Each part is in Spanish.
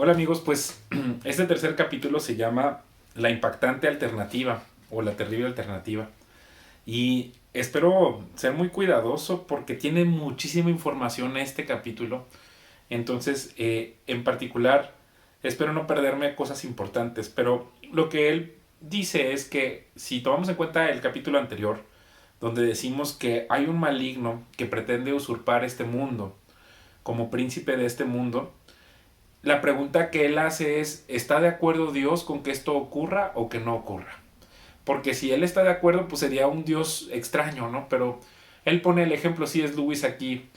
Hola amigos, pues este tercer capítulo se llama La impactante alternativa o la terrible alternativa. Y espero ser muy cuidadoso porque tiene muchísima información este capítulo. Entonces, en particular, espero no perderme cosas importantes. Pero lo que él dice es que si tomamos en cuenta el capítulo anterior, donde decimos que hay un maligno que pretende usurpar este mundo como príncipe de este mundo, la pregunta que él hace es, ¿está de acuerdo Dios con que esto ocurra o que no ocurra? Porque si él está de acuerdo, pues sería un Dios extraño, ¿no? Pero él pone el ejemplo, sí es Lewis aquí,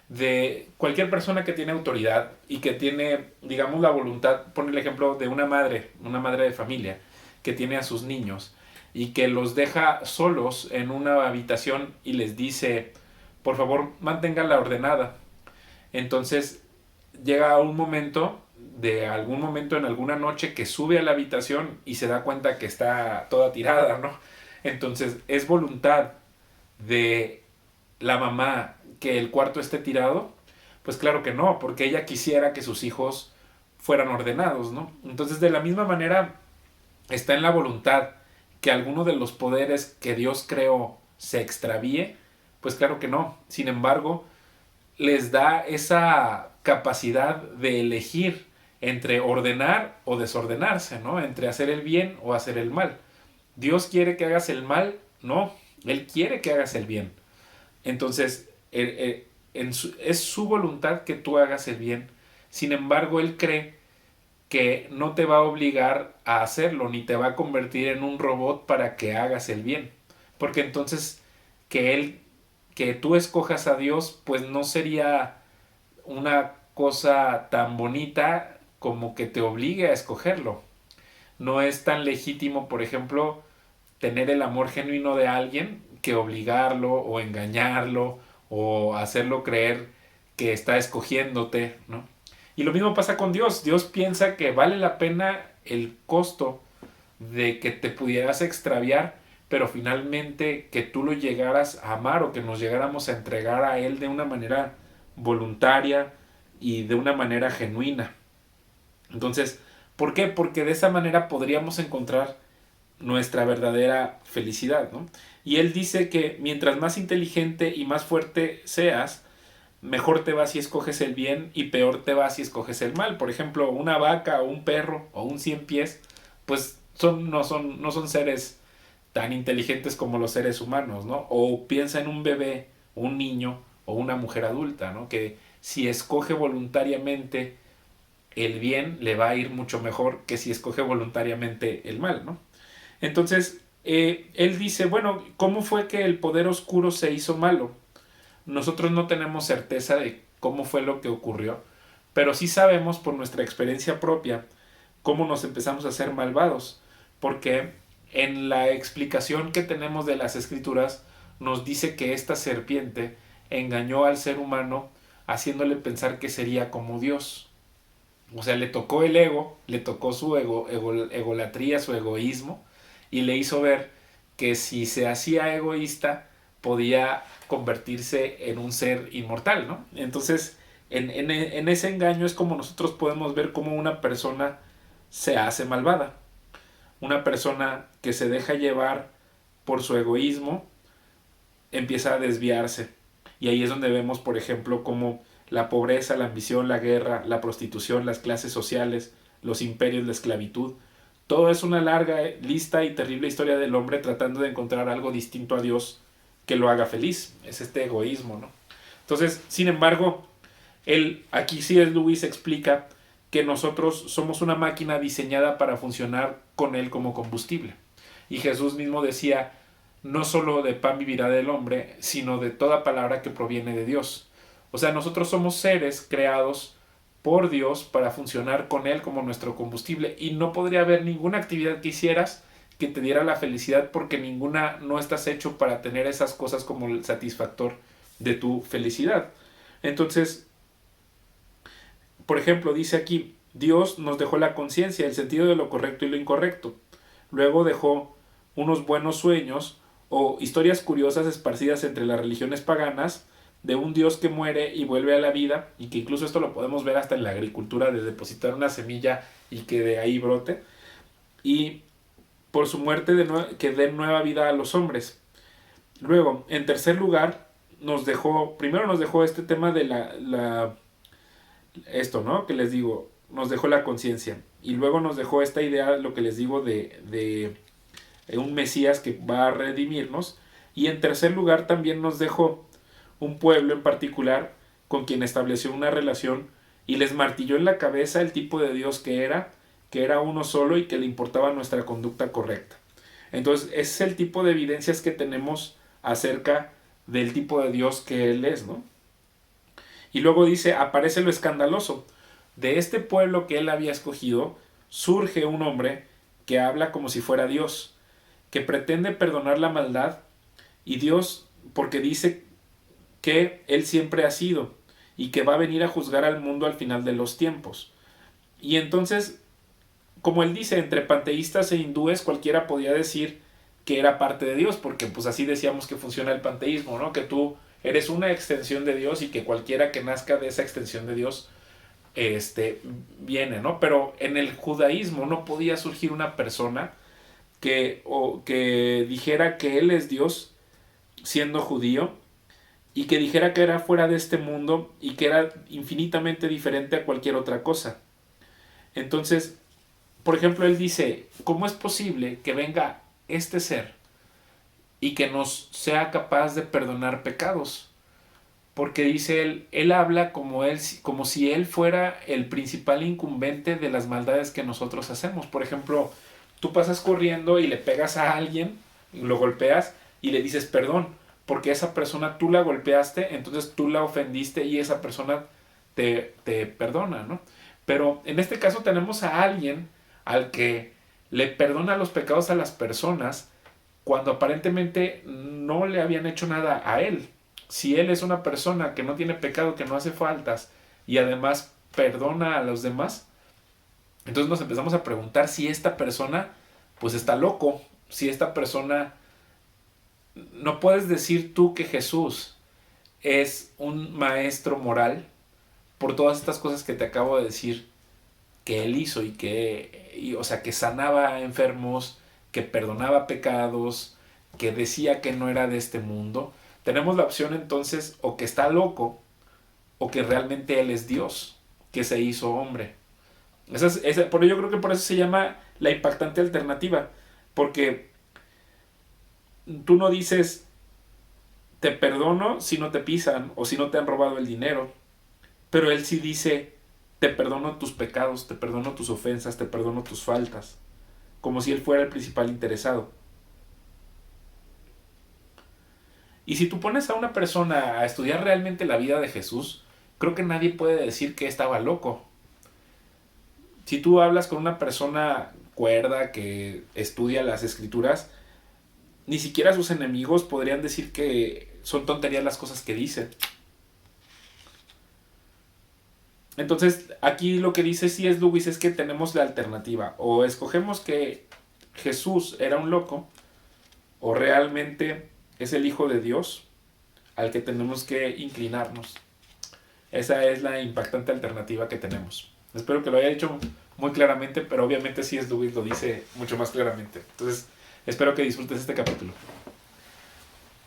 de cualquier persona que tiene autoridad y que tiene, digamos, la voluntad, pone el ejemplo de una madre de familia, que tiene a sus niños y que los deja solos en una habitación y les dice, por favor, manténganla ordenada. Entonces llega un momento, de algún momento en alguna noche, que sube a la habitación y se da cuenta que está toda tirada, ¿no? Entonces, ¿es voluntad de la mamá que el cuarto esté tirado? Pues claro que no, porque ella quisiera que sus hijos fueran ordenados, ¿no? Entonces, de la misma manera, está en la voluntad que alguno de los poderes que Dios creó se extravíe, pues claro que no. Sin embargo, les da esa capacidad de elegir entre ordenar o desordenarse, ¿no? Entre hacer el bien o hacer el mal. ¿Dios quiere que hagas el mal? No, Él quiere que hagas el bien. Entonces, es su voluntad que tú hagas el bien. Sin embargo, Él cree que no te va a obligar a hacerlo, ni te va a convertir en un robot para que hagas el bien. Porque entonces que Él, que tú escojas a Dios, pues no sería una cosa tan bonita como que te obligue a escogerlo. No es tan legítimo, por ejemplo, tener el amor genuino de alguien que obligarlo o engañarlo o hacerlo creer que está escogiéndote, ¿no? Y lo mismo pasa con Dios. Dios piensa que vale la pena el costo de que te pudieras extraviar, pero finalmente que tú lo llegaras a amar o que nos llegáramos a entregar a Él de una manera voluntaria y de una manera genuina. Entonces, ¿por qué? Porque de esa manera podríamos encontrar nuestra verdadera felicidad, ¿no? Y él dice que mientras más inteligente y más fuerte seas, mejor te va si escoges el bien y peor te va si escoges el mal. Por ejemplo, una vaca o un perro o un cien pies, pues no son seres tan inteligentes como los seres humanos, ¿no? O piensa en un bebé, un niño o una mujer adulta, ¿no? Que si escoge voluntariamente el bien, le va a ir mucho mejor que si escoge voluntariamente el mal, ¿no? Entonces, él dice, bueno, ¿cómo fue que el poder oscuro se hizo malo? Nosotros no tenemos certeza de cómo fue lo que ocurrió, pero sí sabemos por nuestra experiencia propia cómo nos empezamos a ser malvados, porque en la explicación que tenemos de las escrituras nos dice que esta serpiente engañó al ser humano haciéndole pensar que sería como Dios. O sea, le tocó el ego, le tocó su egolatría, su egoísmo, y le hizo ver que si se hacía egoísta podía convertirse en un ser inmortal, ¿no? Entonces, en ese engaño es como nosotros podemos ver cómo una persona se hace malvada. Una persona que se deja llevar por su egoísmo empieza a desviarse. Y ahí es donde vemos, por ejemplo, cómo la pobreza, la ambición, la guerra, la prostitución, las clases sociales, los imperios, la esclavitud, todo es una larga lista y terrible historia del hombre tratando de encontrar algo distinto a Dios que lo haga feliz. Es este egoísmo, ¿no? Entonces, sin embargo, aquí sí es Luis explica que nosotros somos una máquina diseñada para funcionar con él como combustible. Y Jesús mismo decía, no solo de pan vivirá del hombre, sino de toda palabra que proviene de Dios. O sea, nosotros somos seres creados por Dios para funcionar con Él como nuestro combustible y no podría haber ninguna actividad que hicieras que te diera la felicidad porque ninguna no estás hecho para tener esas cosas como el satisfactor de tu felicidad. Entonces, por ejemplo, dice aquí, Dios nos dejó la conciencia, el sentido de lo correcto y lo incorrecto. Luego dejó unos buenos sueños o historias curiosas esparcidas entre las religiones paganas de un Dios que muere y vuelve a la vida, y que incluso esto lo podemos ver hasta en la agricultura, de depositar una semilla y que de ahí brote, y por su muerte que dé nueva vida a los hombres. Luego, en tercer lugar, primero nos dejó este tema de esto, ¿no? Que les digo, nos dejó la conciencia. Y luego nos dejó esta idea, lo que les digo, de un Mesías que va a redimirnos. Y en tercer lugar también nos dejó un pueblo en particular con quien estableció una relación y les martilló en la cabeza el tipo de Dios que era uno solo y que le importaba nuestra conducta correcta. Entonces, ese es el tipo de evidencias que tenemos acerca del tipo de Dios que Él es, ¿no? Y luego dice, aparece lo escandaloso. De este pueblo que Él había escogido, surge un hombre que habla como si fuera Dios, que pretende perdonar la maldad, y Dios, porque dice que Él siempre ha sido, y que va a venir a juzgar al mundo al final de los tiempos. Y entonces, como él dice, entre panteístas e hindúes cualquiera podía decir que era parte de Dios, porque pues así decíamos que funciona el panteísmo, ¿no? Que tú eres una extensión de Dios y que cualquiera que nazca de esa extensión de Dios viene, ¿no? Pero en el judaísmo no podía surgir una persona que dijera que él es Dios siendo judío y que dijera que era fuera de este mundo y que era infinitamente diferente a cualquier otra cosa. Entonces, por ejemplo, él dice, ¿cómo es posible que venga este ser y que nos sea capaz de perdonar pecados? Porque dice él habla como si él fuera el principal incumbente de las maldades que nosotros hacemos. Por ejemplo, tú pasas corriendo y le pegas a alguien, lo golpeas y le dices perdón, porque esa persona tú la golpeaste, entonces tú la ofendiste y esa persona te perdona, ¿no? Pero en este caso tenemos a alguien al que le perdona los pecados a las personas cuando aparentemente no le habían hecho nada a él. Si él es una persona que no tiene pecado, que no hace faltas y además perdona a los demás, entonces nos empezamos a preguntar si esta persona pues está loco, si esta persona... No puedes decir tú que Jesús es un maestro moral por todas estas cosas que te acabo de decir que él hizo o sea, que sanaba enfermos, que perdonaba pecados, que decía que no era de este mundo. Tenemos la opción entonces o que está loco o que realmente él es Dios, que se hizo hombre. Por ello yo creo que por eso se llama la impactante alternativa, porque tú no dices te perdono si no te pisan o si no te han robado el dinero, pero él sí dice te perdono tus pecados, te perdono tus ofensas, te perdono tus faltas, como si él fuera el principal interesado. Y si tú pones a una persona a estudiar realmente la vida de Jesús, creo que nadie puede decir que estaba loco. Si tú hablas con una persona cuerda que estudia las escrituras, ni siquiera sus enemigos podrían decir que son tonterías las cosas que dice. Entonces, aquí lo que dice C.S. Lewis es que tenemos la alternativa. O escogemos que Jesús era un loco, o realmente es el Hijo de Dios al que tenemos que inclinarnos. Esa es la impactante alternativa que tenemos. Espero que lo haya dicho muy claramente, pero obviamente C.S. Lewis lo dice mucho más claramente. Entonces, espero que disfrutes este capítulo.